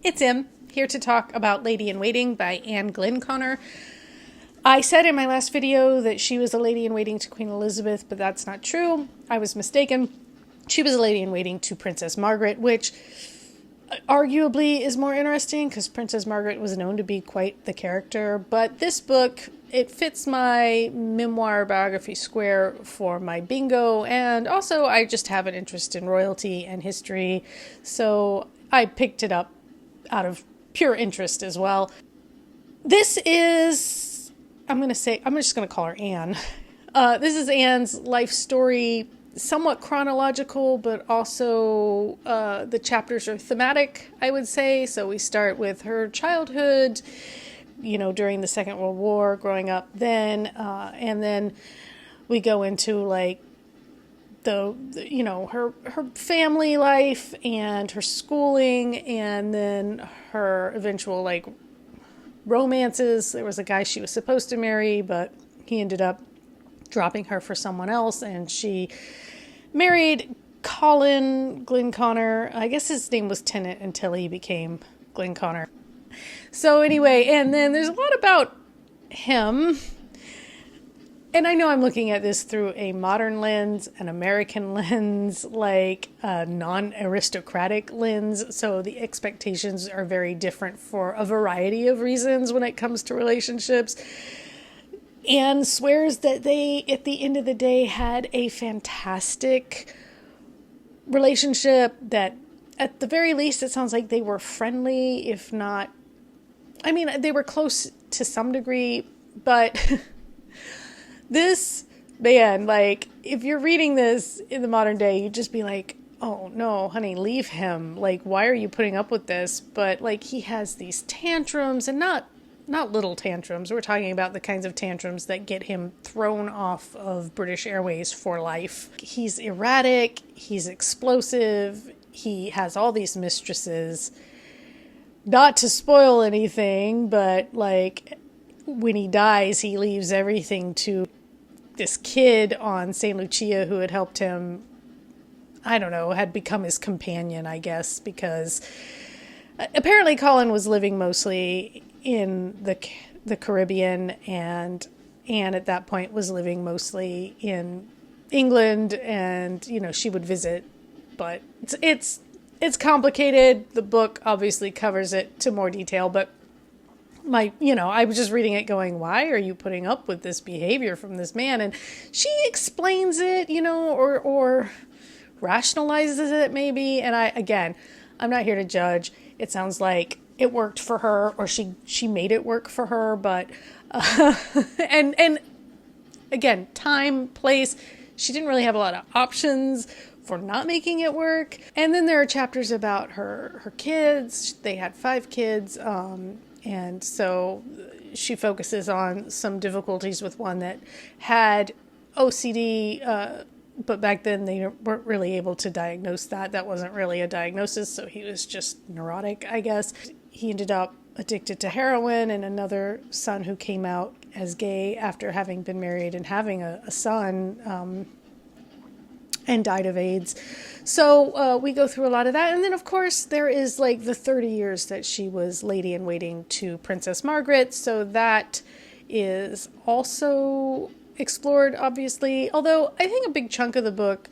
It's Em, here to talk about Lady in Waiting by Anne Glenconner. I said in my last video that she was a lady in waiting to Queen Elizabeth, but that's not true. I was mistaken. She was a lady in waiting to Princess Margaret, which arguably is more interesting because Princess Margaret was known to be quite the character. But this book, it fits my memoir biography square for my bingo, and also I just have an interest in royalty and history, so I picked it up out of pure interest as well. This is, I'm just going to call her Anne. This is Anne's life story, somewhat chronological, but also the chapters are thematic, I would say. So we start with her childhood, during the Second World War, growing up then, and then we go into like her family life and her schooling, and then her eventual romances. There was a guy she was supposed to marry, but he ended up dropping her for someone else, and she married Colin Glenconner. I guess his name was Tennant until he became Glenconner. So anyway, and then there's a lot about him. And I know I'm looking at this through a modern lens, an American lens, like a non-aristocratic lens. So the expectations are very different for a variety of reasons when it comes to relationships. Anne swears that they, at the end of the day, had a fantastic relationship, that at the very least, it sounds like they were friendly, if not, they were close to some degree, but this, man, if you're reading this in the modern day, you'd just be like, oh no, honey, leave him. Why are you putting up with this? But he has these tantrums, and not little tantrums. We're talking about the kinds of tantrums that get him thrown off of British Airways for life. He's erratic, he's explosive, he has all these mistresses. Not to spoil anything, but when he dies, he leaves everything to this kid on St. Lucia who had helped him, had become his companion, I guess, because apparently Colin was living mostly in the Caribbean, and Anne at that point was living mostly in England, and she would visit, but it's complicated. The book obviously covers it to more detail, but I was just reading it going, why are you putting up with this behavior from this man? And she explains it, or rationalizes it maybe. And I'm not here to judge. It sounds like it worked for her, or she made it work for her. But, and again, time, place, she didn't really have a lot of options for not making it work. And then there are chapters about her kids. They had 5 kids, and so she focuses on some difficulties with one that had OCD, but back then they weren't really able to diagnose that. That wasn't really a diagnosis, so he was just neurotic, I guess. He ended up addicted to heroin, and another son who came out as gay after having been married and having a son, and died of AIDS. So we go through a lot of that. And then, of course, there is the 30 years that she was lady in waiting to Princess Margaret. So that is also explored, obviously. Although I think a big chunk of the book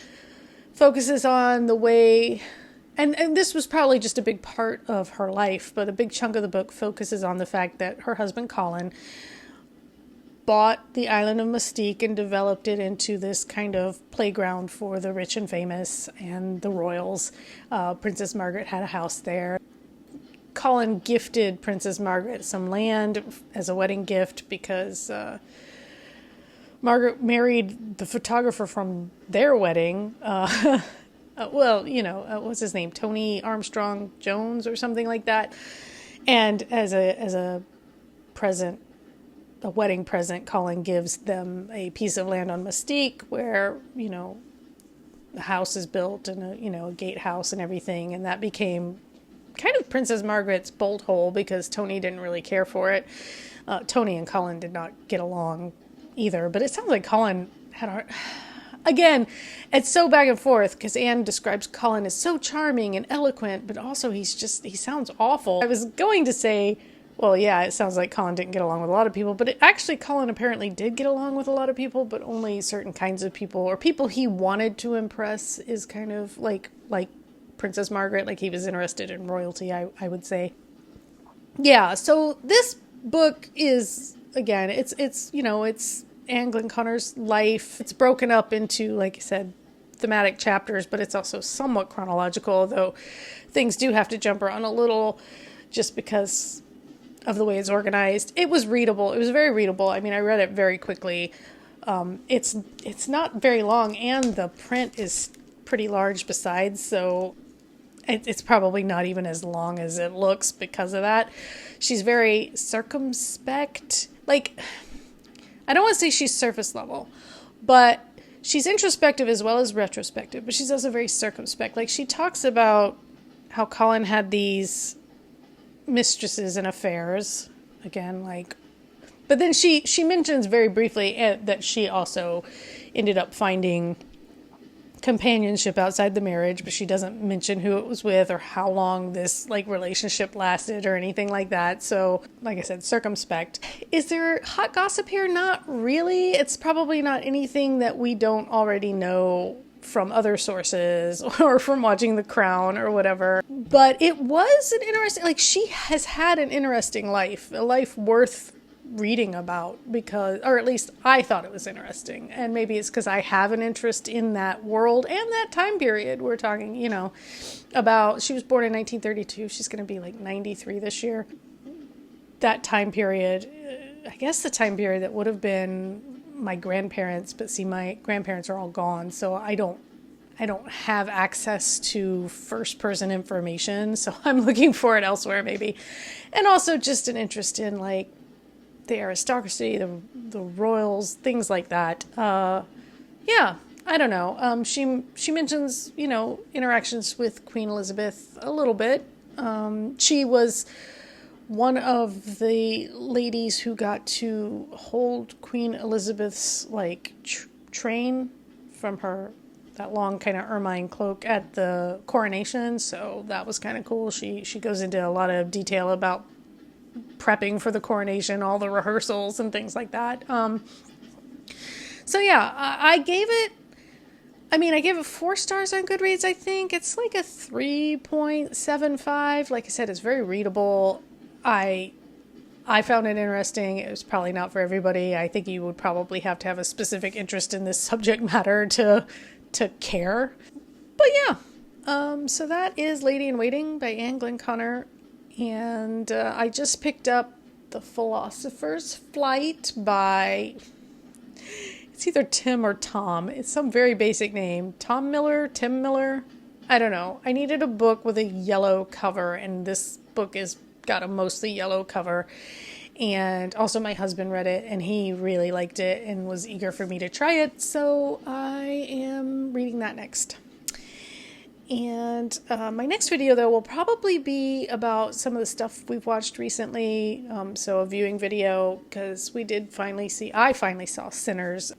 focuses on the way, and this was probably just a big part of her life, but a big chunk of the book focuses on the fact that her husband, Colin, bought the island of Mystique and developed it into this kind of playground for the rich and famous and the royals. Princess Margaret had a house there. Colin gifted Princess Margaret some land as a wedding gift because Margaret married the photographer from their wedding. What's his name? Tony Armstrong Jones or something like that. And as a present, a wedding present, Colin gives them a piece of land on Mystique where, the house is built and a gatehouse and everything. And that became kind of Princess Margaret's bolt hole because Tony didn't really care for it. Tony and Colin did not get along either, but it sounds like Colin had again, it's so back and forth because Anne describes Colin as so charming and eloquent, but also he sounds awful. I was going to say, well, yeah, it sounds like Colin didn't get along with a lot of people, but actually Colin apparently did get along with a lot of people, but only certain kinds of people, or people he wanted to impress, is kind of like Princess Margaret, like he was interested in royalty, I would say. Yeah, so this book is, again, it's Anne Glenconner's life. It's broken up into, like I said, thematic chapters, but it's also somewhat chronological, though things do have to jump around a little just because of the way it's organized. It was readable. It was very readable. I mean, I read it very quickly. It's not very long, and the print is pretty large besides, so it's probably not even as long as it looks because of that. She's very circumspect. Like, I don't want to say she's surface level, but she's introspective as well as retrospective, but she's also very circumspect. Like, she talks about how Colin had these mistresses and affairs, again, like, but then she mentions very briefly that she also ended up finding companionship outside the marriage, but she doesn't mention who it was with or how long this like relationship lasted or anything like that. So, like I said, circumspect. Is there hot gossip here? Not really. It's probably not anything that we don't already know from other sources or from watching The Crown or whatever. But it was an interesting, like, she has had an interesting life, a life worth reading about, because, or at least I thought it was interesting, and maybe it's because I have an interest in that world and that time period. We're talking, about, she was born in 1932, she's going to be like 93 this year. That time period, I guess the time period that would have been my grandparents, but see, my grandparents are all gone, so I don't have access to first person information, so I'm looking for it elsewhere maybe. And also just an interest in like the aristocracy, the royals, things like that. Yeah, I don't know. She mentions, interactions with Queen Elizabeth a little bit. She was one of the ladies who got to hold Queen Elizabeth's like train from her, that long kind of ermine cloak at the coronation. So that was kind of cool. She goes into a lot of detail about prepping for the coronation, all the rehearsals and things like that. So yeah, I gave it 4 stars on Goodreads. I think it's like a 3.75. Like I said, it's very readable. I found it interesting. It was probably not for everybody. I think you would probably have to have a specific interest in this subject matter to care. But yeah, so that is Lady in Waiting by Anne Glenconner. And I just picked up The Philosopher's Flight by, it's either Tim or Tom. It's some very basic name. Tim Miller. I don't know. I needed a book with a yellow cover, and this book is got a mostly yellow cover. And also my husband read it, and he really liked it and was eager for me to try it. So I am reading that next. And my next video, though, will probably be about some of the stuff we've watched recently. So a viewing video, because I finally saw Sinners.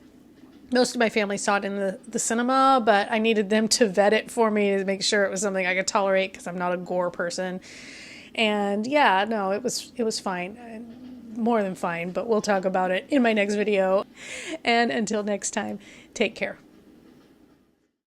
Most of my family saw it in the cinema, but I needed them to vet it for me to make sure it was something I could tolerate, because I'm not a gore person. And yeah, no, it was fine. More than fine, but we'll talk about it in my next video. And until next time, take care.